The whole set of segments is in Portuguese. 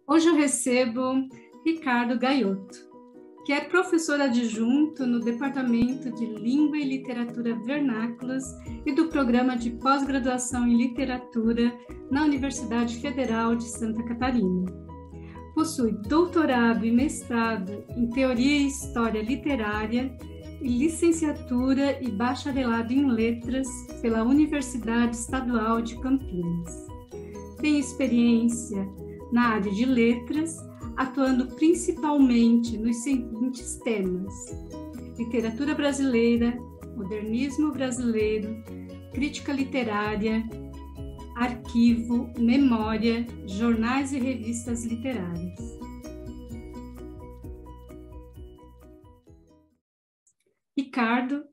Hoje eu recebo Ricardo Gaiotto, que é professor adjunto no Departamento de Língua e Literatura Vernáculas e do Programa de Pós-Graduação em Literatura na Universidade Federal de Santa Catarina. Possui doutorado e mestrado em Teoria e História Literária e licenciatura e bacharelado em Letras pela Universidade Estadual de Campinas. Tem experiência na área de letras, atuando principalmente nos seguintes temas: literatura brasileira, modernismo brasileiro, crítica literária, arquivo, memória, jornais e revistas literárias. Ricardo,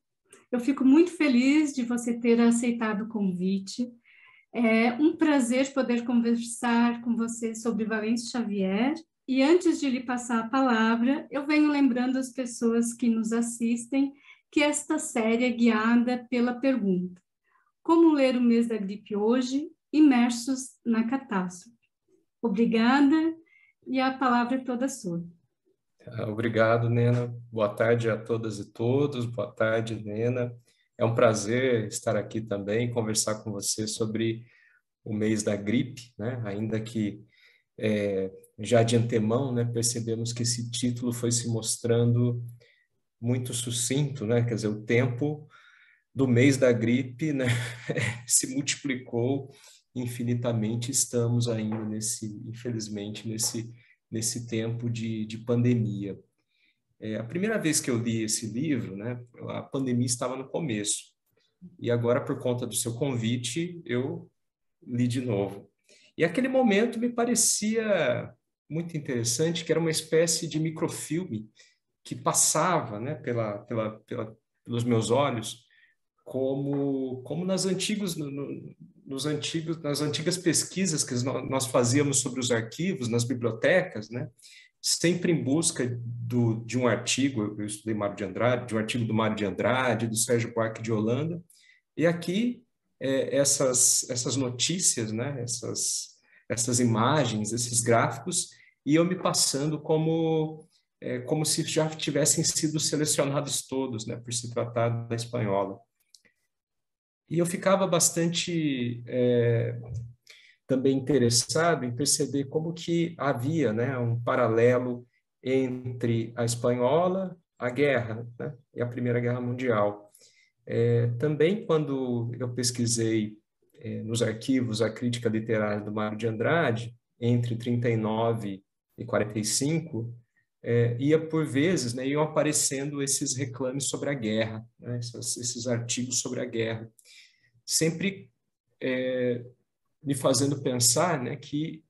eu fico muito feliz de você ter aceitado o convite. É um prazer poder conversar com você sobre Valêncio Xavier. E antes de lhe passar a palavra, eu venho lembrando às pessoas que nos assistem que esta série é guiada pela pergunta: como ler o mês da gripe hoje, imersos na catástrofe? Obrigada, e a palavra é toda sua. Obrigado, Nena. Boa tarde a todas e todos. Boa tarde, Nena. É um prazer estar aqui também, conversar com você sobre o mês da gripe, né? Ainda que já de antemão, né, percebemos que esse título foi se mostrando muito sucinto, né? Quer dizer, o tempo do mês da gripe, né, se multiplicou infinitamente. Estamos ainda infelizmente, nesse tempo de pandemia. A primeira vez que eu li esse livro, né, a pandemia estava no começo. E agora, por conta do seu convite, eu li de novo. E aquele momento me parecia muito interessante, que era uma espécie de microfilme que passava, né, pelos meus olhos, como nas antigas pesquisas que nós fazíamos sobre os arquivos, nas bibliotecas, né, sempre em busca de um artigo. Eu estudei Mário de Andrade, de um artigo do Mário de Andrade, do Sérgio Buarque de Holanda, e aqui essas notícias, né, essas imagens, esses gráficos, iam me passando como se já tivessem sido selecionados todos, né, por se tratar da espanhola. E eu ficava bastante também interessado em perceber como que havia, né, um paralelo entre a espanhola, a guerra, né, e a Primeira Guerra Mundial. Também, quando eu pesquisei nos arquivos a crítica literária do Mário de Andrade, entre 39 e 45, ia por vezes, né, iam aparecendo esses reclames sobre a guerra, né, esses artigos sobre a guerra, sempre me fazendo pensar, né, que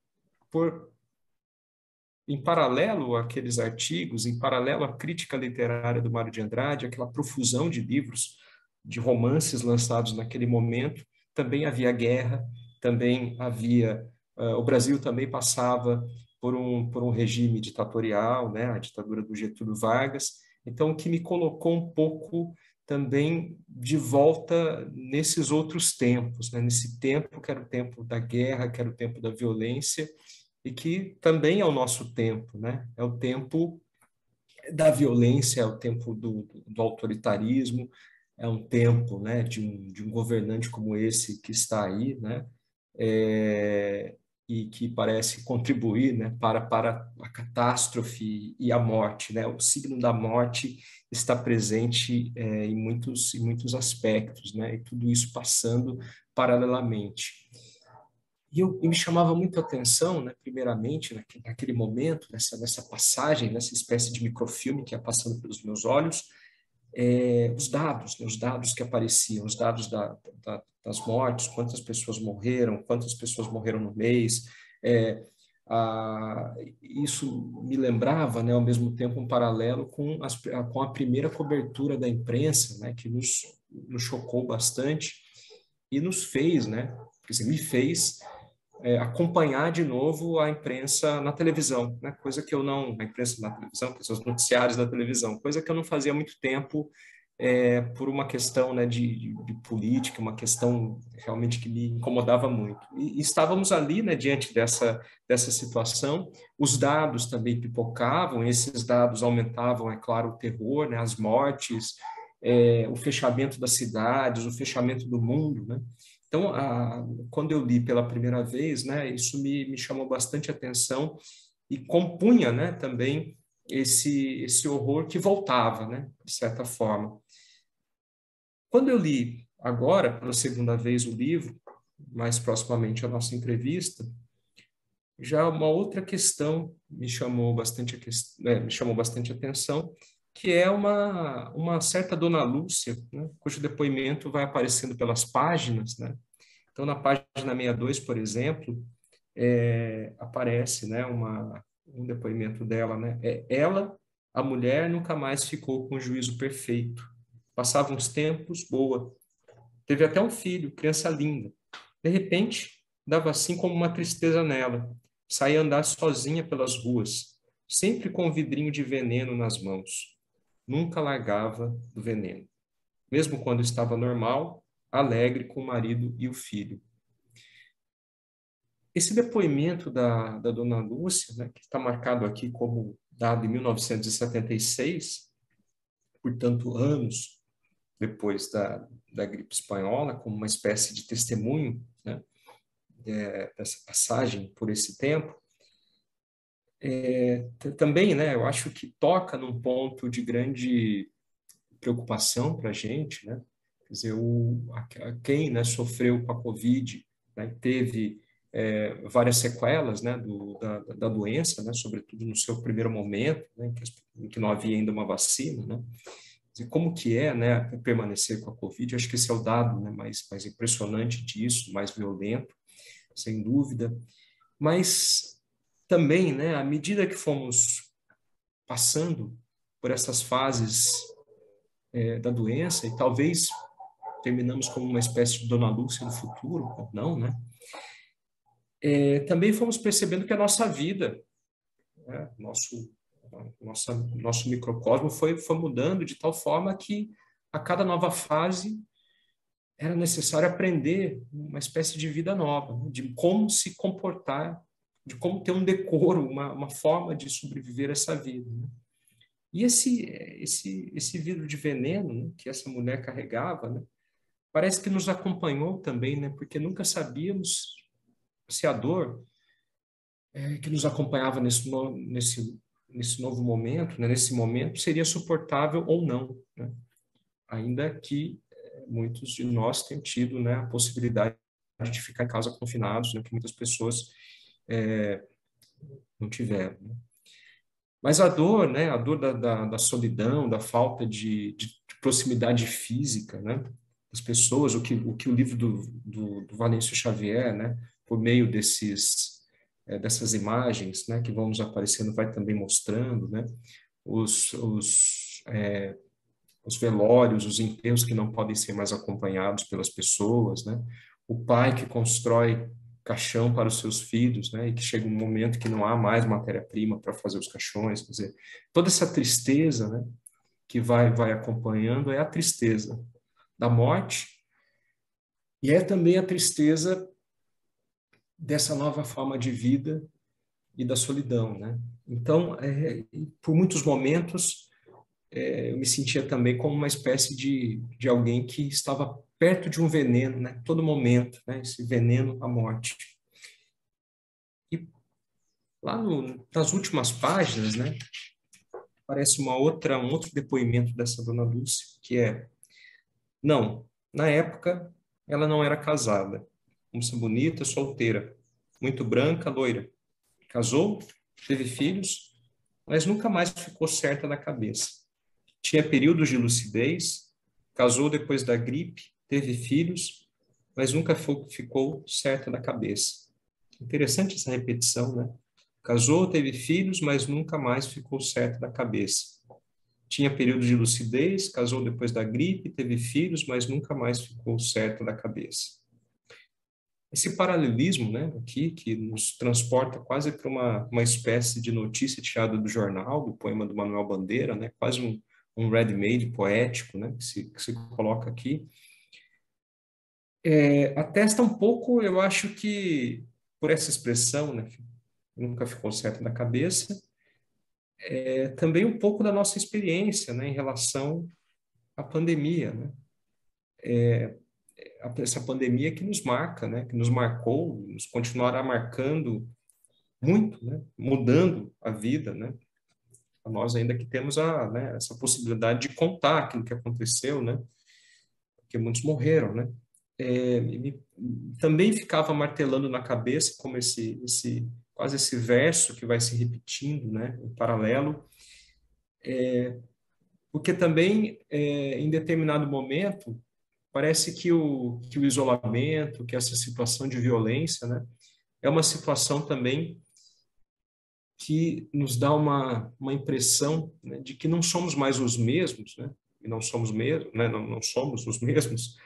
em paralelo àqueles artigos, em paralelo à crítica literária do Mário de Andrade, aquela profusão de livros, de romances lançados naquele momento, também havia guerra, também havia... o Brasil também passava por um regime ditatorial, né, a ditadura do Getúlio Vargas. Então, o que me colocou um pouco também de volta nesses outros tempos, né, nesse tempo que era o tempo da guerra, que era o tempo da violência, e que também é o nosso tempo, né? É o tempo da violência, é o tempo do autoritarismo, é um tempo, né, de um governante como esse que está aí, né, e que parece contribuir, né, para a catástrofe e a morte, né? O signo da morte está presente em muitos aspectos, né? E tudo isso passando paralelamente. E me chamava muito a atenção, né, primeiramente, naquele momento, nessa passagem, nessa espécie de microfilme que ia passando pelos meus olhos, os dados, né, os dados que apareciam, os dados das mortes, quantas pessoas morreram no mês. Isso me lembrava, né, ao mesmo tempo, um paralelo com a primeira cobertura da imprensa, né, que nos chocou bastante e nos fez, né, quer dizer, me fez acompanhar de novo a imprensa na televisão, né? Coisa que eu não... A imprensa na televisão, os noticiários da televisão, coisa que eu não fazia há muito tempo por uma questão, né, de política, uma questão realmente que me incomodava muito. E estávamos ali, né, diante dessa situação. Os dados também pipocavam, esses dados aumentavam, é claro, o terror, né, as mortes, o fechamento das cidades, o fechamento do mundo, né? Então, quando eu li pela primeira vez, né, isso me chamou bastante atenção e compunha, né, também esse horror que voltava, né, de certa forma. Quando eu li agora, pela segunda vez, o livro, mais proximamente à nossa entrevista, já uma outra questão me chamou bastante atenção, que é uma certa Dona Lúcia, né, cujo depoimento vai aparecendo pelas páginas, né? Então, na página 62, por exemplo, aparece, né, um depoimento dela, né? Ela, a mulher, nunca mais ficou com o juízo perfeito. Passava uns tempos, boa. Teve até um filho, criança linda. De repente, dava assim como uma tristeza nela. Saía andar sozinha pelas ruas, sempre com um vidrinho de veneno nas mãos. Nunca largava do veneno. Mesmo quando estava normal, alegre com o marido e o filho. Esse depoimento da dona Lúcia, né, que está marcado aqui como dado em 1976, portanto, anos depois da gripe espanhola, como uma espécie de testemunho, né, dessa passagem por esse tempo, também, né, eu acho que toca num ponto de grande preocupação para a gente, né? Quer dizer, quem, né, sofreu com a Covid, né, teve várias sequelas, né, da doença, né, sobretudo no seu primeiro momento, né, em que não havia ainda uma vacina, né? E como que né, permanecer com a Covid? Eu acho que esse é o dado, né, mais impressionante disso, mais violento, sem dúvida. Mas também, né, à medida que fomos passando por essas fases da doença, e talvez terminamos como uma espécie de Dona Lúcia do futuro, ou não, né? Também fomos percebendo que a nossa vida, né, nosso microcosmo foi mudando de tal forma que a cada nova fase era necessário aprender uma espécie de vida nova, né? De como se comportar, de como ter um decoro, uma forma de sobreviver a essa vida, né? E esse vidro de veneno, né, que essa mulher carregava, né, parece que nos acompanhou também, né, porque nunca sabíamos se a dor que nos acompanhava nesse novo momento, né, nesse momento, seria suportável ou não, né? Ainda que muitos de nós tenham tido, né, a possibilidade de ficar em casa confinados, né, que muitas pessoas não tiveram, né? Mas a dor, né, a dor da solidão, da falta de proximidade física, né, das pessoas, o que o livro do Valêncio Xavier, né, por meio dessas imagens, né, que vão nos aparecendo, vai também mostrando, né, os velórios, os enterros que não podem ser mais acompanhados pelas pessoas, né, o pai que constrói caixão para os seus filhos, né, e que chega um momento que não há mais matéria-prima para fazer os caixões, quer dizer, toda essa tristeza, né, que vai acompanhando é a tristeza da morte e é também a tristeza dessa nova forma de vida e da solidão, né? Então, por muitos momentos, eu me sentia também como uma espécie de alguém que estava perto de um veneno, né? Todo momento, né? Esse veneno, a morte. E lá nas últimas páginas, né? Aparece um outro depoimento dessa dona Lúcia, que não, na época ela não era casada, moça bonita, solteira, muito branca, loira. Casou, teve filhos, mas nunca mais ficou certa da cabeça. Tinha períodos de lucidez, casou depois da gripe, teve filhos, mas nunca ficou certa da cabeça. Interessante essa repetição, né? Casou, teve filhos, mas nunca mais ficou certa da cabeça. Tinha períodos de lucidez, casou depois da gripe, teve filhos, mas nunca mais ficou certa da cabeça. Esse paralelismo, né, aqui, que nos transporta quase para uma espécie de notícia tirada do jornal, do poema do Manuel Bandeira, né, quase um ready-made poético, né, que se coloca aqui, atesta um pouco, eu acho que, por essa expressão, né, que nunca ficou certa na cabeça, também um pouco da nossa experiência, né, em relação à pandemia, né? Essa pandemia que nos marca, né, que nos marcou, nos continuará marcando muito, né, mudando a vida, né? A nós ainda que temos né, essa possibilidade de contar aquilo que aconteceu, né? Porque muitos morreram, né? Também ficava martelando na cabeça como quase esse verso que vai se repetindo, né, em paralelo, porque também em determinado momento parece que o isolamento, que essa situação de violência, né, é uma situação também que nos dá uma impressão, né, de que não somos mais os mesmos, né, e não somos mesmo, né, não somos os mesmos,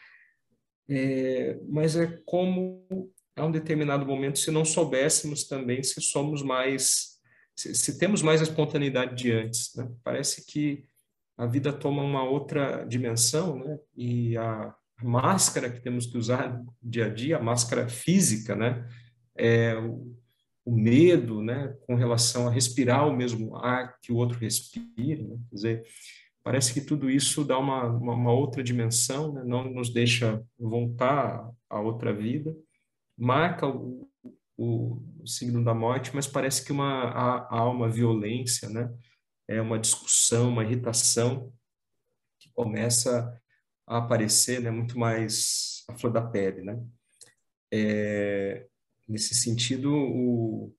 mas é como a um determinado momento, se não soubéssemos também se somos mais, se temos mais a espontaneidade de antes, né? Parece que a vida toma uma outra dimensão, né? E a máscara que temos que usar dia a dia, a máscara física, né? O medo, né? Com relação a respirar o mesmo ar que o outro respira, né? Quer dizer, parece que tudo isso dá uma outra dimensão, né? Não nos deixa voltar a outra vida, marca o signo da morte, mas parece que há uma violência, né? É uma discussão, uma irritação que começa a aparecer, né? Muito mais à flor da pele, né? Nesse sentido, o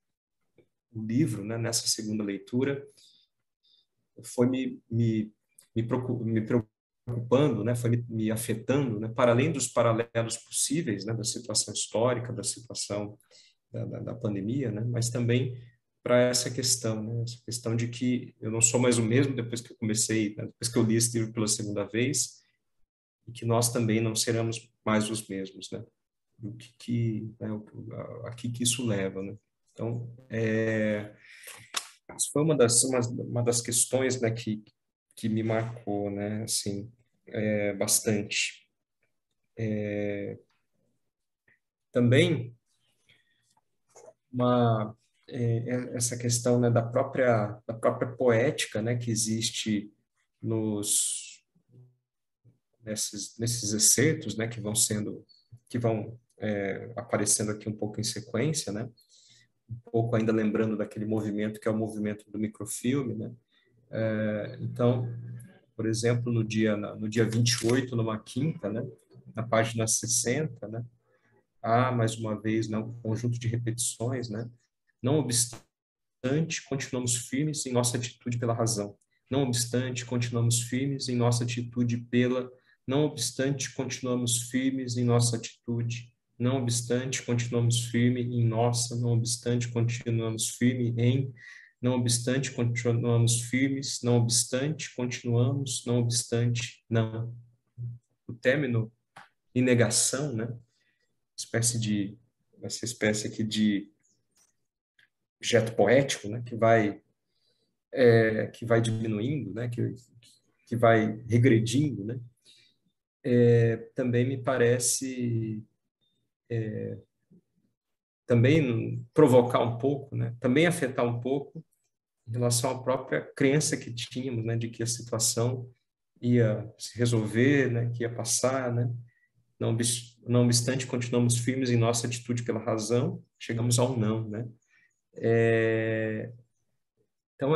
livro, né? Nessa segunda leitura, foi me preocupando, né, foi me afetando, né, para além dos paralelos possíveis, né, da situação histórica, da situação da pandemia, né, mas também para essa questão, né, essa questão de que eu não sou mais o mesmo depois que eu comecei, né, depois que eu li esse livro pela segunda vez, e que nós também não seremos mais os mesmos, né, né, aqui que isso leva, né. Então, isso foi uma das questões, né, que me marcou, né, assim, bastante. Também uma essa questão, né, da própria poética, né, que existe nos nesses excertos, né, que vão aparecendo aqui um pouco em sequência, né, um pouco ainda lembrando daquele movimento que é o movimento do microfilme, né. Então, por exemplo, no dia 28, numa quinta, né, na página 60, né, há, mais uma vez, né, um conjunto de repetições, né, não obstante, continuamos firmes em nossa atitude pela razão. Não obstante, continuamos firmes em nossa atitude pela... Não obstante, continuamos firmes em nossa atitude. Não obstante, continuamos firme em nossa. Não obstante, continuamos firme em... Não obstante, continuamos firmes. Não obstante, continuamos. Não obstante, não. O término em negação, né? Essa espécie aqui de objeto poético, né? Que vai diminuindo, né? Que vai regredindo, né? Também me parece também provocar um pouco, né? Também afetar um pouco em relação à própria crença que tínhamos, né? De que a situação ia se resolver, né? Que ia passar, né? Não obstante, continuamos firmes em nossa atitude pela razão, chegamos ao não, né? Então,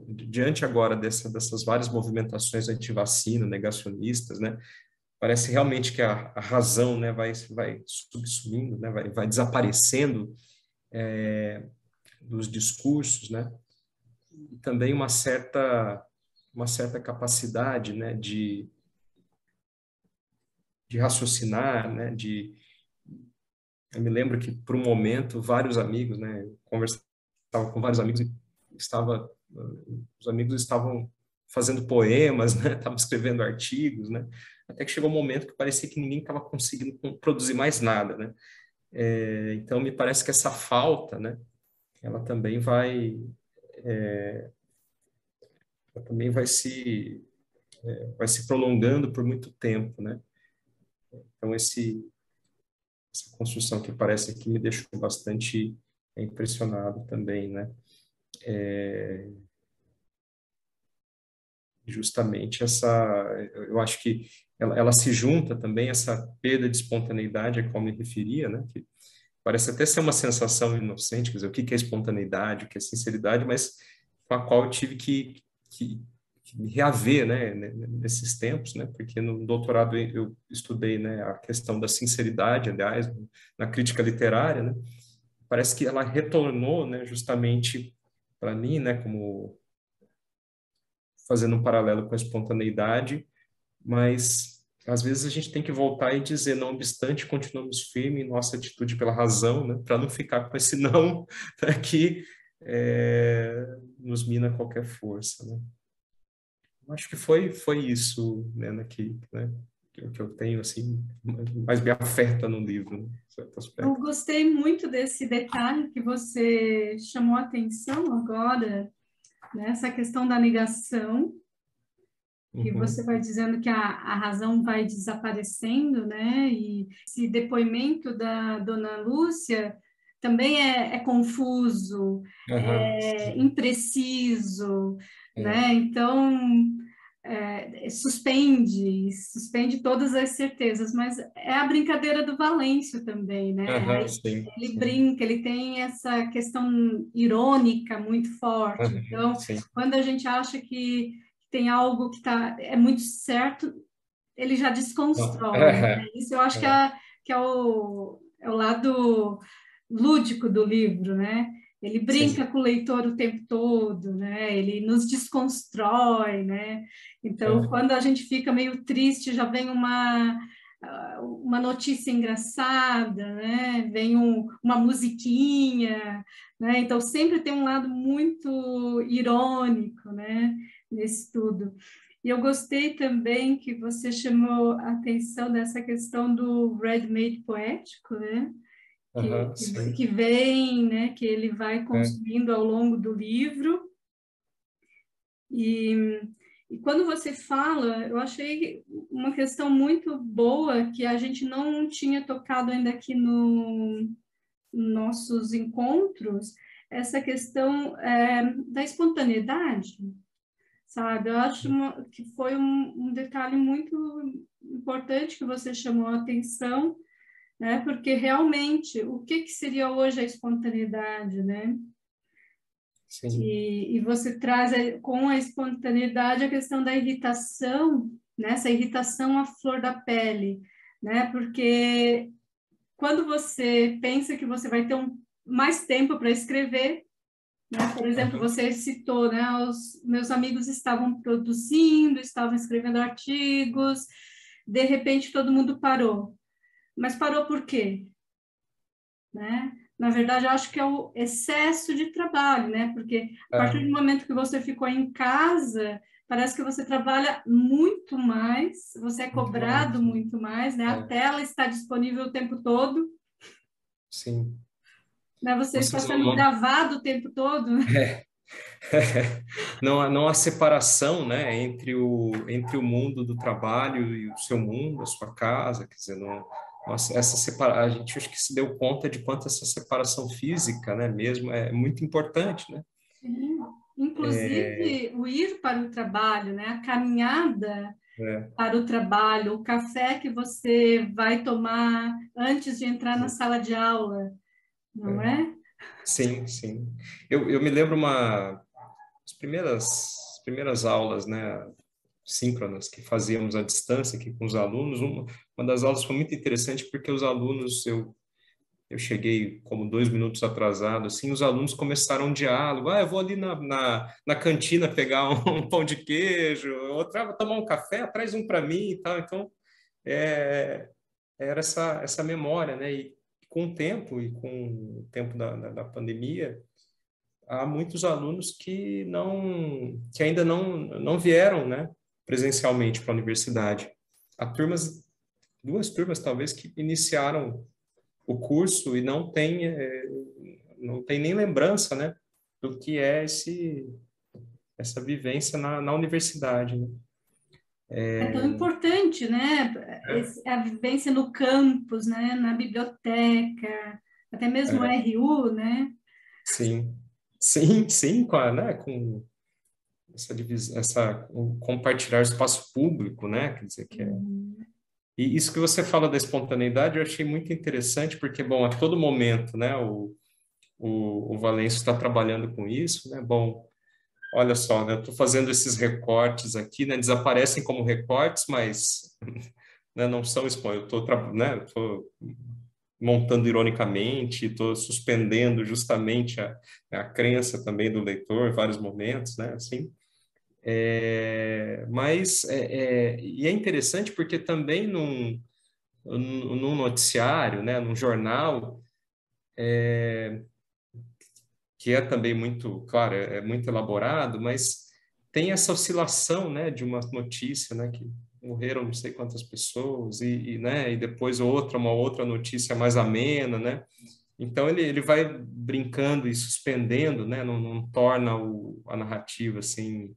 diante agora dessas várias movimentações anti-vacina, negacionistas, né? Parece realmente que a razão, né, vai subsumindo, né, vai desaparecendo dos discursos, né? E também uma certa capacidade, né, de raciocinar, né, eu me lembro que por um momento vários amigos, né, conversava com vários amigos e os amigos estavam fazendo poemas, né, estavam escrevendo artigos, né, até que chegou um momento que parecia que ninguém estava conseguindo produzir mais nada, né. Então me parece que essa falta, né, ela também vai ela também vai vai se prolongando por muito tempo, né? Então, essa construção que parece aqui me deixou bastante impressionado também, né? Justamente eu acho que ela se junta também, essa perda de espontaneidade a qual me referia, né? Que parece até ser uma sensação inocente, quer dizer, o que é espontaneidade, o que é sinceridade, mas com a qual eu tive que me reaver, né, nesses tempos, né, porque no doutorado eu estudei, né, a questão da sinceridade, aliás, na crítica literária, né, parece que ela retornou, né, justamente para mim, né, como fazendo um paralelo com a espontaneidade, mas às vezes a gente tem que voltar e dizer, não obstante, continuamos firmes em nossa atitude pela razão, né, para não ficar com esse não que nos mina qualquer força, né. Acho que foi isso, né, que eu tenho, assim, mais me afeta no livro, né, em certo Eu aspecto. gostei muito desse detalhe que você chamou a atenção agora, né? Essa questão da negação, que você Uhum, vai dizendo que a razão vai desaparecendo, né? E esse depoimento da dona Lúcia também é confuso, aham, é sim, impreciso, é, né? Então, suspende todas as certezas, mas é a brincadeira do Valêncio também, né? aham, sim, Ele sim, brinca, ele tem essa questão irônica muito forte. aham, Então, sim, quando a gente acha que tem algo que é muito certo, ele já não, desconstrói, né? Isso eu acho é, que é o lado lúdico do livro, né? Ele brinca sim, com o leitor o tempo todo, né? Ele nos desconstrói, né? Então, é, quando a gente fica meio triste, já vem uma notícia engraçada, né? Vem uma musiquinha, né? Então, sempre tem um lado muito irônico, né? Nesse tudo. E eu gostei também que você chamou a atenção dessa questão do ready-made poético, né? Que, aham, que, sim, que vem, né? Que ele vai é, construindo ao longo do livro. E, e quando você fala, eu achei uma questão muito boa que a gente não tinha tocado ainda aqui no nossos encontros, essa questão da espontaneidade, sabe? Eu acho que foi um detalhe muito importante que você chamou a atenção, né? Porque realmente, o que seria hoje a espontaneidade, né? sim, E você traz com a espontaneidade a questão da irritação, né? Essa irritação à flor da pele, né? Porque quando você pensa que você vai ter mais tempo para escrever, né? Por exemplo, aham, você citou, né? Os meus amigos estavam produzindo, estavam escrevendo artigos, de repente todo mundo parou. Mas parou por quê? Né? Na verdade, eu acho que é o excesso de trabalho, né? Porque a partir do é, momento que você ficou em casa, parece que você trabalha muito mais, você é muito cobrado mais, né, muito mais, né? A é, tela está disponível o tempo todo, sim. né? Você está Vocês sendo gravado o tempo todo. é, não há separação, né, entre o mundo do trabalho e o seu mundo, a sua casa, quer dizer, não, nossa, a gente acho que se deu conta de quanto essa separação física, né, mesmo é muito importante, né? Sim. Inclusive, o ir para o trabalho, né? A caminhada É, para o trabalho, o café que você vai tomar antes de entrar na sim, sala de aula, não é. é? Sim, sim. Eu me lembro as primeiras aulas, né, síncronas que fazíamos à distância aqui com os alunos, uma das aulas foi muito interessante porque os alunos, eu cheguei como 2 minutos atrasado, assim, os alunos começaram um diálogo, eu vou ali na cantina pegar um pão de queijo, outra, vou tomar um café, traz um para mim e tal, então, é, era essa memória, né, e com o tempo e com o tempo da pandemia, há muitos alunos que ainda não vieram, né, presencialmente para a universidade. Há duas turmas talvez que iniciaram o curso e não tem nem lembrança, né, do que é essa vivência na universidade, né? É tão importante, né? A vivência no campus, né? Na biblioteca, até mesmo o É, RU, né? sim, sim, né, com essa divisão, o compartilhar o espaço público, né? Quer dizer que é. Uhum. E isso que você fala da espontaneidade, eu achei muito interessante, porque, bom, a todo momento, né, o Valêncio está trabalhando com isso, né? Bom, olha só, né, eu estou fazendo esses recortes aqui, né? Desaparecem como recortes, mas né, não são eu estou, né, tô montando ironicamente, estou suspendendo justamente a crença também do leitor em vários momentos, né? Assim, e é interessante porque também num noticiário, né, num jornal, que é também muito, claro, é muito elaborado, mas tem essa oscilação, né, de uma notícia, né, que morreram não sei quantas pessoas né, e depois uma outra notícia mais amena, né? Então ele vai brincando e suspendendo, né, não torna a narrativa assim,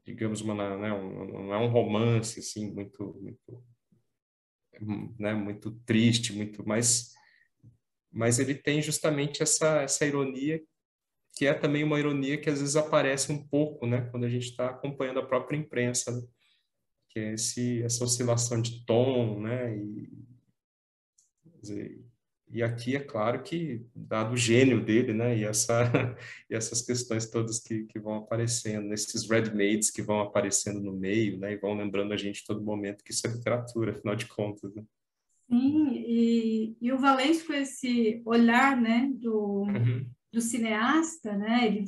digamos, né, não é um romance assim muito, né, muito triste, muito mais, mas ele tem justamente essa ironia que é também uma ironia que às vezes aparece um pouco, né, quando a gente está acompanhando a própria imprensa, né, que é essa oscilação de tom, né, quer dizer, e aqui é claro que, dado o gênio dele, né, e essas questões todas que vão aparecendo, esses ready-mades que vão aparecendo no meio, né, e vão lembrando a gente todo momento que isso é literatura, afinal de contas, né. Sim, e o Valêncio com esse olhar, né, Uhum. do cineasta, né, É, ele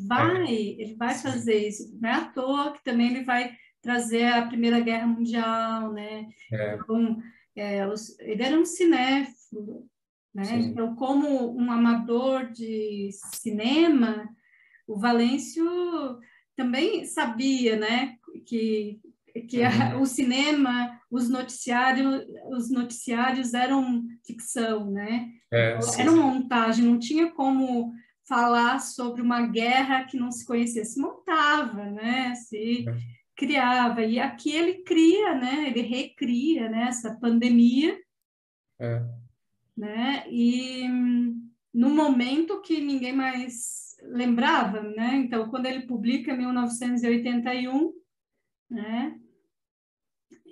vai sim, fazer isso. Não é à toa que também ele vai trazer a Primeira Guerra Mundial, né? é, Então, ele era um cinéfilo, né? sim. Então, como um amador de cinema, o Valêncio também sabia, né, que Uhum. o cinema, os noticiários eram ficção, né? É, Então, era sim. uma montagem, não tinha como falar sobre uma guerra que não se conhecia, se montava, né? Se criava. E aqui ele cria, né? Ele recria, né? Essa pandemia, É, né? E no momento que ninguém mais lembrava, né? Então, quando ele publica em 1981, né?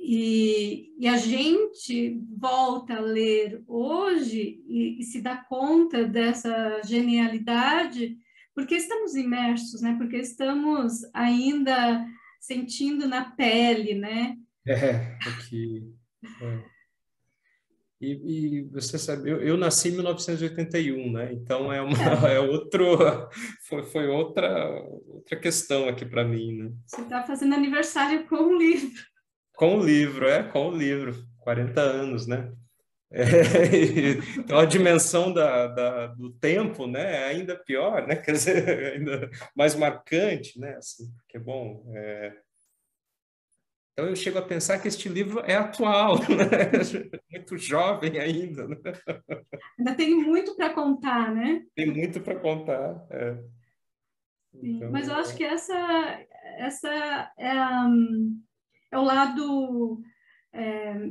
E a gente volta a ler hoje e se dá conta dessa genialidade, porque estamos imersos, né? Porque estamos ainda sentindo na pele, né? o que. É. E você sabe, eu nasci em 1981, né? Então é outro, foi outra questão aqui para mim, né? Você está fazendo aniversário com o livro. Com o livro, 40 anos, né? É, então a dimensão do tempo, né, é ainda pior, né? Quer dizer, ainda mais marcante, né? Assim, que é bom. Então eu chego a pensar que este livro é atual, né? Muito jovem ainda, né? Ainda tem muito para contar, né? Tem muito para contar. Sim, mas eu acho Então, que essa é o lado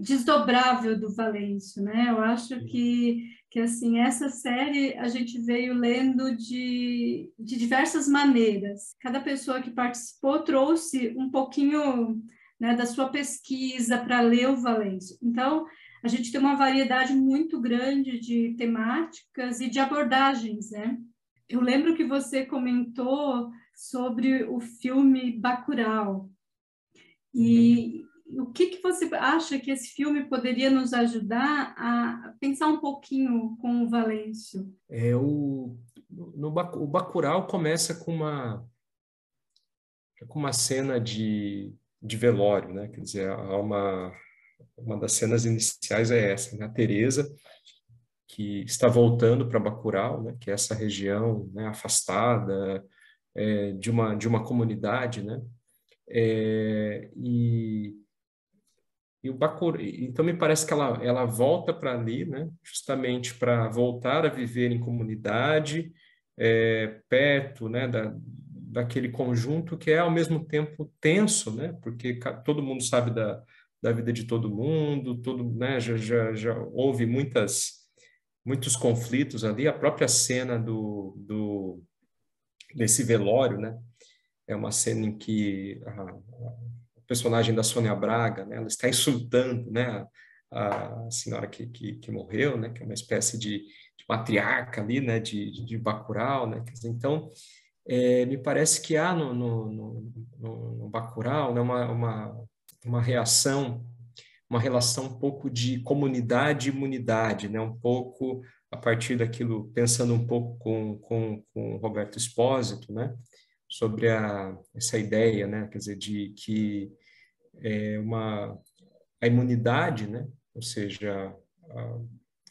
desdobrável do Valêncio, né? Eu acho que assim, essa série a gente veio lendo de diversas maneiras. Cada pessoa que participou trouxe um pouquinho, né, da sua pesquisa para ler o Valêncio. Então, a gente tem uma variedade muito grande de temáticas e de abordagens, né? Eu lembro que você comentou sobre o filme Bacurau. uhum. E o que você acha que esse filme poderia nos ajudar a pensar um pouquinho com o Valêncio? É o, o Bacurau começa com uma cena de velório, né? Quer dizer, há uma das cenas iniciais é essa, né? A Teresa, que está voltando para Bacurau, né? Que é essa região, né? Afastada, de uma comunidade, né? É, e o Bacurau, então me parece que ela volta para ali, né? Justamente para voltar a viver em comunidade, perto, né? daquele conjunto que é ao mesmo tempo tenso, né? Porque todo mundo sabe da vida de todo mundo, né? Já houve muitos conflitos ali. A própria cena desse velório, né? É uma cena em que a personagem da Sônia Braga, né? Ela está insultando, né? A senhora que morreu, né? Que é uma espécie de matriarca ali, né? De Bacurau, né? Quer dizer, então, me parece que há no Bacurau, né? Uma reação, uma relação um pouco de comunidade e imunidade, né? Um pouco a partir daquilo, pensando um pouco com Roberto Espósito, né? Sobre essa ideia, né? Quer dizer, de que a imunidade, né? Ou seja,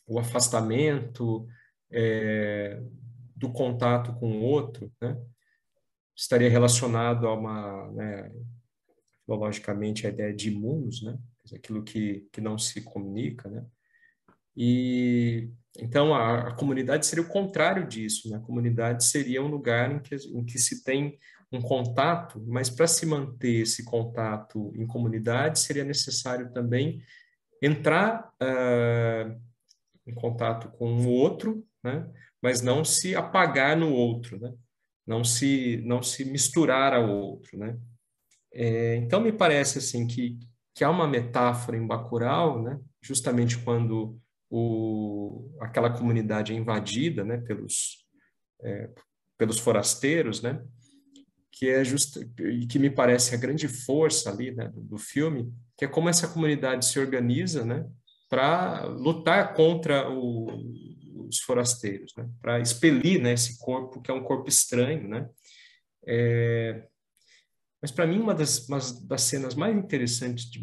o afastamento do contato com o outro, né? Estaria relacionado a né, filologicamente, a ideia de imunos, né? Aquilo que não se comunica, né? E então a comunidade seria o contrário disso, né? A comunidade seria um lugar em que se tem um contato, mas para se manter esse contato em comunidade seria necessário também entrar em contato com o outro, né? Mas não se apagar no outro, né? Não se misturar ao outro, né? Então me parece assim que há uma metáfora em Bacurau, né? Justamente quando aquela comunidade é invadida, né? Pelos forasteiros, né? Que é e que me parece a grande força ali, né? Do filme, que é como essa comunidade se organiza, né? Para lutar contra os forasteiros, né? Para expelir, né? Esse corpo que é um corpo estranho, né? Mas para mim uma das cenas mais interessantes de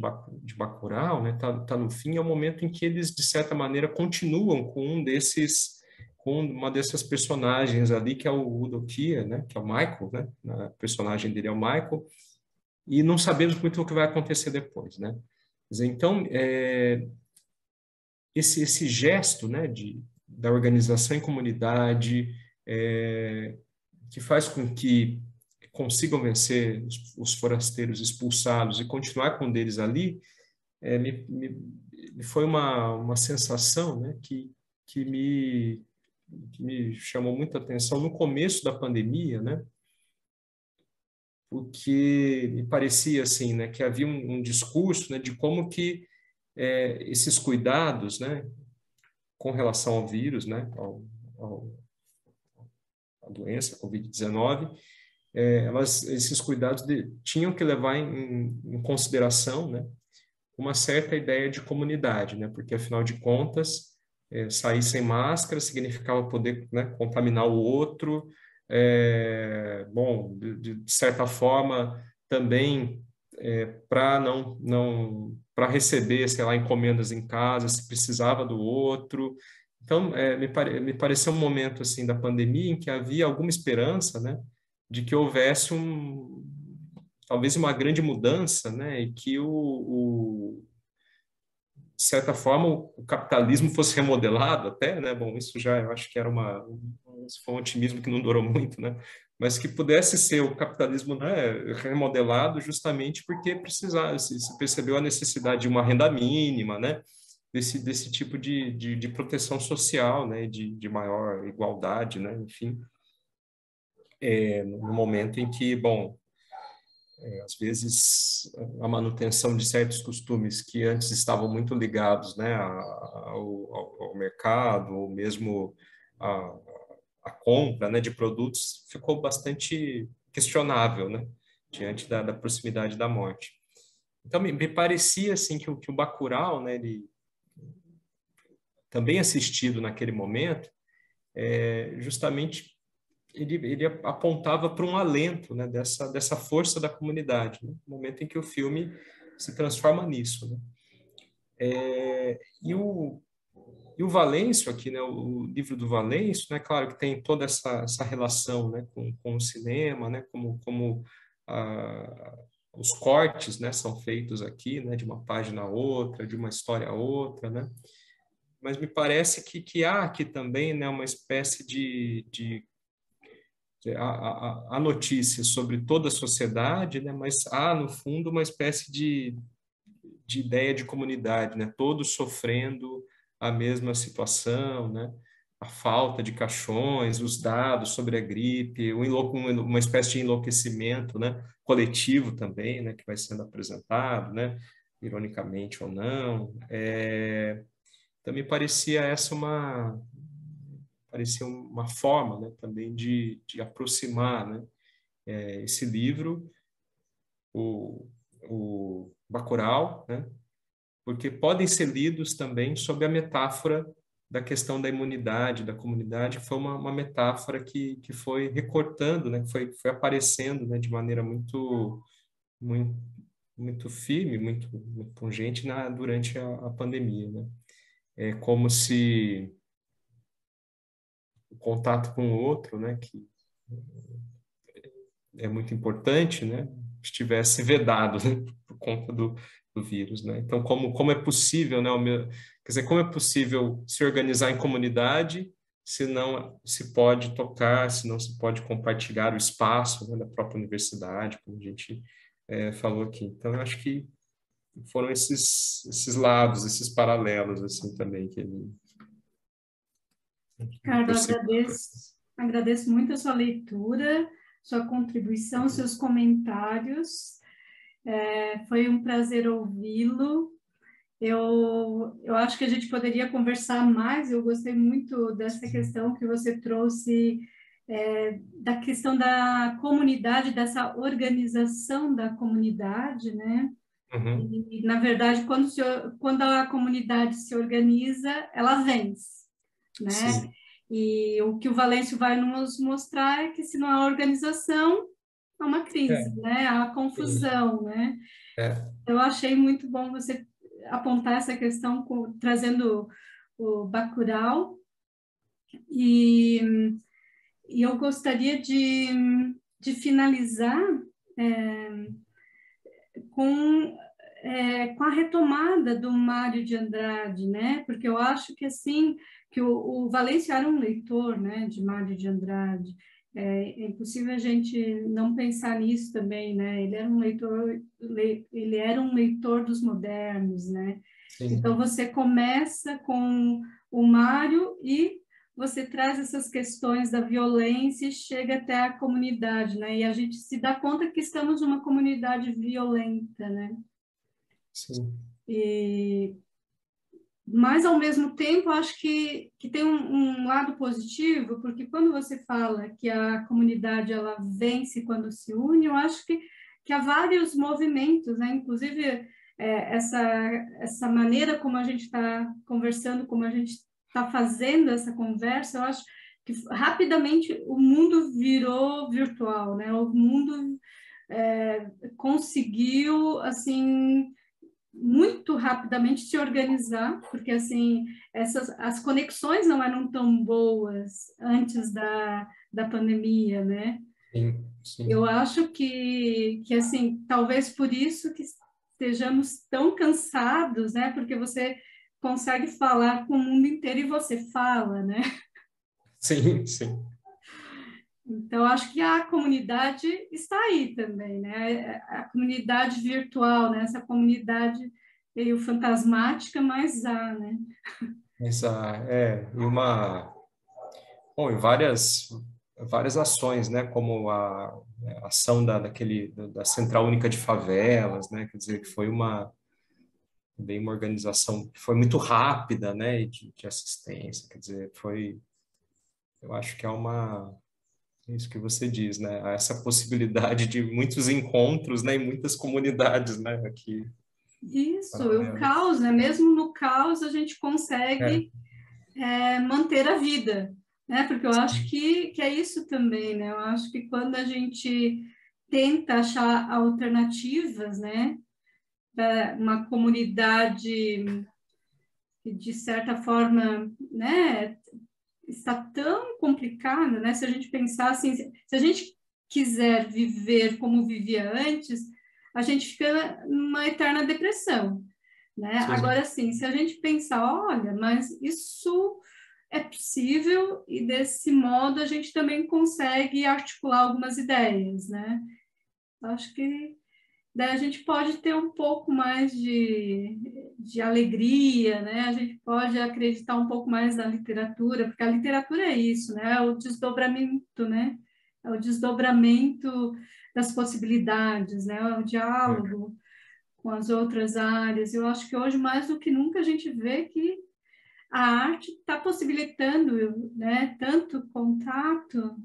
Bacurau, né, tá no fim, é o momento em que eles de certa maneira continuam com uma dessas personagens ali que é o Udokia, né, que é o Michael, né, a personagem dele é o Michael, e não sabemos muito o que vai acontecer depois, né? Quer dizer, então esse gesto, né, da organização em comunidade, que faz com que consigam vencer os forasteiros expulsados e continuar com um deles ali, foi uma sensação, né, que me chamou muita atenção no começo da pandemia, né, porque me parecia assim, né, que havia um discurso, né, de como que esses cuidados, né, com relação ao vírus, né, à doença, Covid-19, esses cuidados tinham que levar em consideração, né, uma certa ideia de comunidade, né, porque afinal de contas, sair sem máscara significava poder, né, contaminar o outro, bom, de certa forma também para não para receber, sei lá, encomendas em casa, se precisava do outro. Então, me pareceu um momento assim da pandemia em que havia alguma esperança, né, de que houvesse talvez uma grande mudança, né, e que de certa forma o capitalismo fosse remodelado até, né? Bom, isso já eu acho que era isso foi um otimismo que não durou muito, né? Mas que pudesse ser o capitalismo, né, remodelado justamente porque precisava, se percebeu a necessidade de uma renda mínima, né? Desse tipo de proteção social, né? De maior igualdade, né? Enfim, no momento em que, bom, às vezes a manutenção de certos costumes que antes estavam muito ligados, né, ao mercado, ou mesmo à compra, né, de produtos, ficou bastante questionável, né, diante da proximidade da morte. Então, me parecia assim que o Bacurau, né, ele, também assistido naquele momento, justamente ele apontava para um alento, né, dessa força da comunidade, né, no momento em que o filme se transforma nisso, né? E o Valêncio aqui, né, o livro do Valêncio, né, claro que tem toda essa relação, né, com o cinema, né, como os cortes, né, são feitos aqui, né, de uma página a outra, de uma história a outra, né? Mas me parece que há aqui também, né, uma espécie de há notícias sobre toda a sociedade, né? Mas há, no fundo, uma espécie de ideia de comunidade, né? Todos sofrendo a mesma situação, né? A falta de caixões, os dados sobre a gripe, uma espécie de enlouquecimento, né? Coletivo também, né? Que vai sendo apresentado, né? Ironicamente ou não. Então, me parecia uma forma, né? Também de aproximar, né? Esse livro, o Bacurau, né? Porque podem ser lidos também sob a metáfora da questão da imunidade, da comunidade, que foi uma metáfora que foi recortando, né? Que foi aparecendo, né? De maneira muito, muito firme, muito pungente durante a pandemia, né? É como se o contato com o outro, né? Que é muito importante, né? Estivesse vedado, né? Por conta do vírus, né? Então, como é possível, né? Quer dizer, como é possível se organizar em comunidade se não se pode tocar, se não se pode compartilhar o espaço, né, da própria universidade, como a gente falou aqui. Então, eu acho que foram esses lados, esses paralelos, assim, também, que ele Ricardo, percebeu. agradeço muito a sua leitura, sua contribuição, seus comentários. Foi um prazer ouvi-lo. Eu acho que a gente poderia conversar mais. Eu gostei muito dessa questão que você trouxe, da questão da comunidade, dessa organização da comunidade, né? Uhum. E, na verdade, quando a comunidade se organiza, ela vence, né? Sim. E o que o Valêncio vai nos mostrar é que se não há organização, há uma crise, É, né? Há sim. confusão, né? É. Eu achei muito bom você apontar essa questão trazendo o Bacurau e, e eu gostaria de finalizar é, com com a retomada do Mário de Andrade, né? Porque eu acho que assim que o Valêncio era um leitor, né, de Mário de Andrade. É impossível a gente não pensar nisso também, né? Ele era um leitor dos modernos, né? Então Sim. você começa com o Mário e você traz essas questões da violência e chega até a comunidade, né? E a gente se dá conta que estamos numa comunidade violenta, né? Sim. E, mas, ao mesmo tempo, acho que tem um lado positivo, porque quando você fala que a comunidade ela vence quando se une, eu acho que há vários movimentos, né? Inclusive, essa maneira como a gente está conversando, como a gente está fazendo essa conversa, eu acho que rapidamente o mundo virou virtual, né? O mundo conseguiu, assim, muito rapidamente se organizar, porque assim as conexões não eram tão boas antes da pandemia, né? Sim. Eu Sim. acho que assim, talvez por isso que estejamos tão cansados, né? Porque você consegue falar com o mundo inteiro e você fala, né? Sim. Sim. Então, acho que a comunidade está aí também, né? A comunidade virtual, né? Essa comunidade meio fantasmática, mas há, né? E bom, em várias ações, né, como a ação da Central Única de Favelas, né, quer dizer, que foi bem uma organização que foi muito rápida, né, e de assistência, quer dizer, eu acho que é isso que você diz, né, há essa possibilidade de muitos encontros, né, em muitas comunidades, né, aqui, Isso, o paralelas. caos, né? Mesmo no caos a gente É, consegue manter a vida, né? Porque eu acho sim, que é isso também, né? Eu acho que quando a gente tenta achar alternativas, né? Para uma comunidade que, de certa forma, né? Está tão complicada, né? Se a gente pensar assim, se a gente quiser viver como vivia antes, a gente fica numa eterna depressão, né? sim, Agora, sim, se a gente pensar, olha, mas isso é possível, e desse modo a gente também consegue articular algumas ideias, né? Acho que daí a gente pode ter um pouco mais de alegria, né? A gente pode acreditar um pouco mais na literatura, porque a literatura é isso, né? É o desdobramento, né? É o desdobramento das possibilidades, né? É o diálogo com as outras áreas. Eu acho que hoje, mais do que nunca, a gente vê que a arte está possibilitando, né, tanto contato.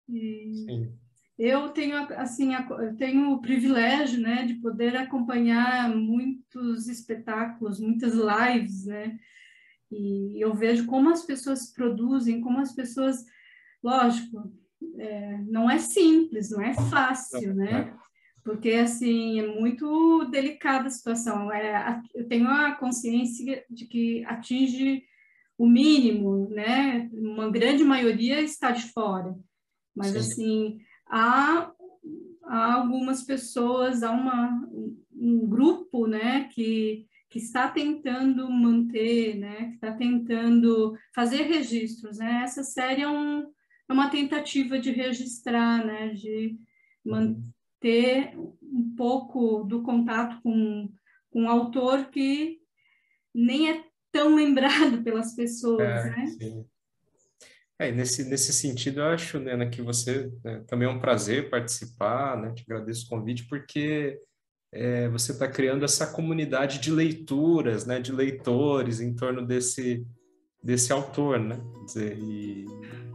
E Sim. eu tenho, assim, eu tenho o privilégio, né, de poder acompanhar muitos espetáculos, muitas lives, né, e eu vejo como as pessoas produzem, como as pessoas, lógico, não é simples, não é fácil, né, porque, assim, é muito delicada a situação. Eu tenho a consciência de que atinge o mínimo, né? Uma grande maioria está de fora. Mas, Sim. assim, há algumas pessoas, há um grupo, né, que está tentando manter, né, que está tentando fazer registros, né? Essa série é uma tentativa de registrar, né, de manter um pouco do contato com um autor que nem é tão lembrado pelas pessoas, né? Sim. E nesse sentido, eu acho, Nena, que você, né, também é um prazer participar, né? Te agradeço o convite, porque você está criando essa comunidade de leituras, né? De leitores em torno desse autor, né? Quer dizer,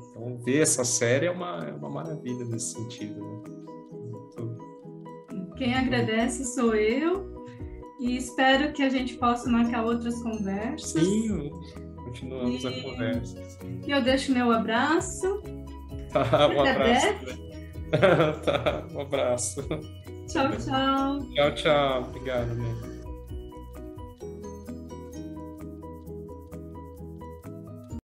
então, ver essa série é uma maravilha nesse sentido, né? Quem agradece sou eu, e espero que a gente possa marcar outras conversas. Sim, continuamos a conversa. E eu deixo meu abraço. Tá, um abraço. Tá, um abraço. Tchau, tchau. Tchau, tchau. Obrigado, né?